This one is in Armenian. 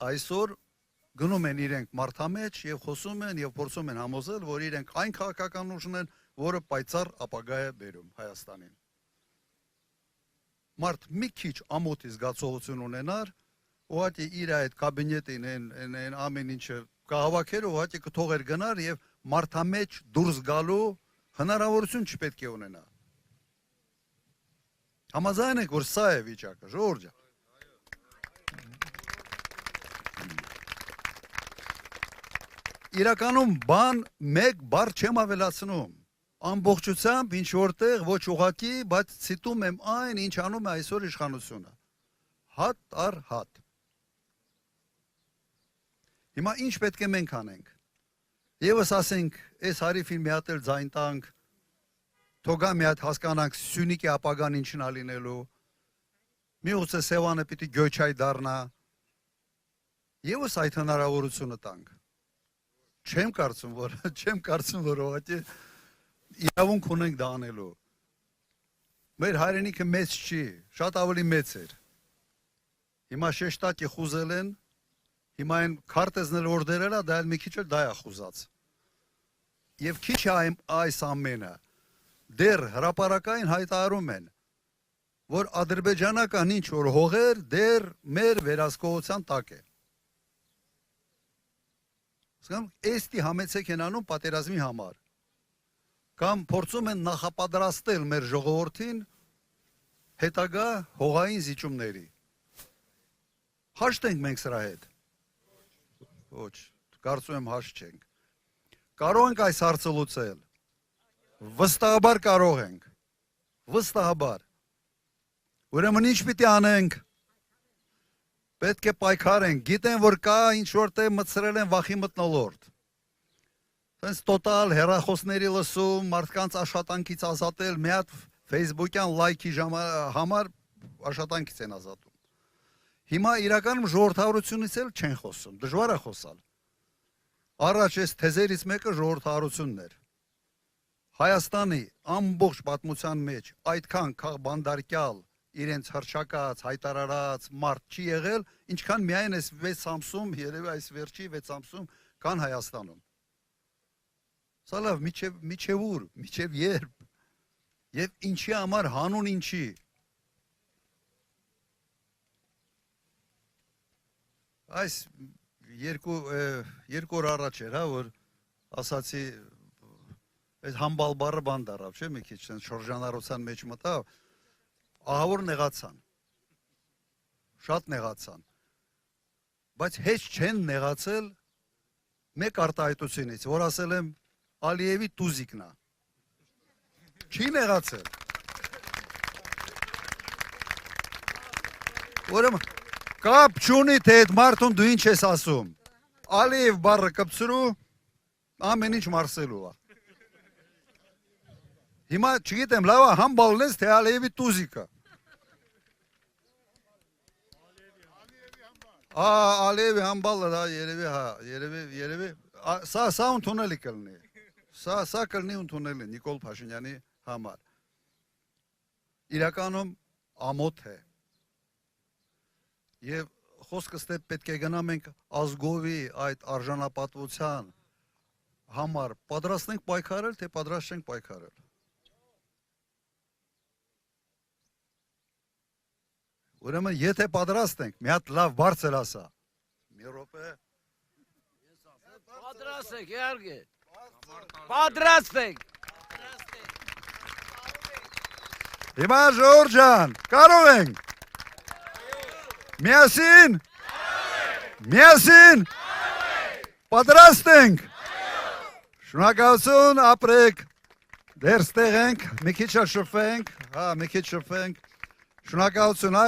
այսօր գնում են իրենք մարդամեջ եւ խոսում են եւ փորձում են համոզել, որ իրենք այն քաղաքական ուժն են, որը պայծառ ապագա է բերում Հայաստանին։ Մարդ մի քիչ ամոթի զգացողություն ունենար, ուղղակի իր այդ կաբինետին են ամեն ինչը կհավաքեր, ուղղակի կթողեր գնար եւ մարդամեջ դուրս գալու հնարավորություն չպետք է ունենա։ Համաձայն եք, որ սա է վիճակը, ժողովուրդ ջան։ Իրականում բան մեկ բառ չեմ ավելացնում։ Ամբողջությամբ ինչ որտեղ ոչ ուղղակի, բայց ցիտում եմ այն, ինչ անում է այսօր իշխանությունը։ Հատ առ հատ։ Հիմա ինչ պետք է մենք անենք։ Եվս ասենք, այս հարիվին մի հատ էլ ձայն տանք, թողա մի հատ հասկանանք Սյունիքի ապագան ինչն ա լինելու։ Միգուցե Սևանը պիտի գյոչայ դառնա։ Եվս այդ հնարավորությունը տանք։ Չեմ կարծում, որ ուղղակի իրավունք ունենք դա անելու։ Մեր հայրենիքը մեծ չի, շատ ավելի մեծ էր։ Հիմա շեշտակի խուզել են, հիմա այն քարտեզն էլ որ դերել է, դա էլ մի քիչ էլ դա է խուզած։ Եվ քիչ է այս ամենը, դեռ հրապարակային հայտարարում են, որ ադրբեջանական ինչ որ հողեր դեռ մեր վերահսկողության տակ է։ Էստի համեցեք են անում պատերազմի համար, կամ փորձում են նախապատրաստել մեր ժողովրդին հետագա հողային զիջումների։ Հաշտ ենք մենք սրա հետ։ Ոչ, կարծում եմ հաշտ չենք։ Կարող ենք այս հարցը լուծել։ Վստահաբար կարող ենք։ Վստահաբար։ Ուրեմն ինչ պիտի անենք։ Պետք է պայքարենք, գիտեն, որ կա ինչ-որ տեղ մտցրել են վախի մթնոլորտ։ Հենց տոտալ հեռախոսների լսում, մարդկանց աշխատանքից ազատել, մի հատ ֆեյսբուքյան լայքի համար աշխատանքից են ազատում։ Հիմա իրականում ժողովրդավարությունից էլ չեն խոսում, դժվար է խոսալ։ Առաջ այս թեզերից մեկը ժողովրդավարությունն էր։ Հայաստանի ամբողջ պատմության մեջ այդքան քաղբանդարկյալ իրենց հռչակած, հայտարարած մարդ չի եղել, ինչքան միայն այս 6 ամսում, երևի այս վերջի 6 ամսում կան Հայաստանում։ Սա լավ, միչև ուր, միչև երբ, եւ ինչի համար, հանուն ինչի։ Այս երկու օր առաջ էր, հա, որ ասացի, այս համբալ բառը բան դարավ, չէ, մի քիչ շրջանառության մեջ մտավ, ահավոր նեղացան, շատ նեղացան, բայց հեչ չեն նեղացել մեկ արտահայտությունից, որ ասել եմ Ալիևի տուզիկն է, չի նեղացել, ուրեմն կապ չունի, թե այդ մարդուն դու ինչ ես ասում, Ալիև բառը կպցրու, ամեն ինչ մարսելու է, հիմա չգիտեմ, լավ է համբալն ես, թե Ալիևի տուզիկը, Ալիևի համբալը, երևի, սա ընդունելի կլնի, սա կլնի ընդունելի Նիկոլ Փաշինյանի համար, իրականում ամոթ է, և խոսքս թե պետք է գնա մենք ազգովի այդ արժանապատվության համար պատրաստ ենք պայքարել, թե պատրաստ չենք պայքարել։ Ուրեմն եթե պատրաստ ենք, մի հատ լավ բարձր ասա։ Մի րոպե։ Պատրաստ եք, իհարկե։ Պատրաստ եք։ Հիմա ժողովուրդ ջան, կարող ենք։ Միասին։ Միասին։ Պատրաստ ենք։ Շնորհակալություն, ապրեք։ Դեռ ստեղ ենք, մի քիչ շփվենք, մի քիչ շփվենք։ Շնորհակալություն։